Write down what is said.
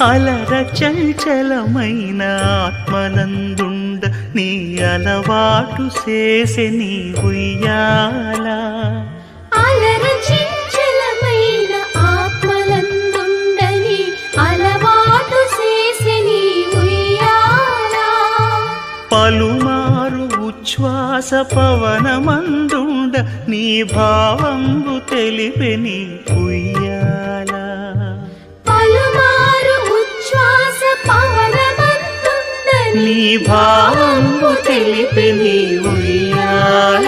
అలర చంచలమైన ఆత్మనందుండ నీ అలవాటు చేసే నీ ఉయ్యాల అలర చంచలమైన ఆత్మనందుండ నీ అలవాటు చేసే నీ ఉయ్యాల పలుమారు ఉచ్ఛ్వాస పవనమందుండ నీ భావంబు తెలిపే నీ ఉయ్యాల పలుమారు ఉచ్ఛ్వాస పవనమందుండ నీ భావంబు తెలిపే నీ ఉయ్యాల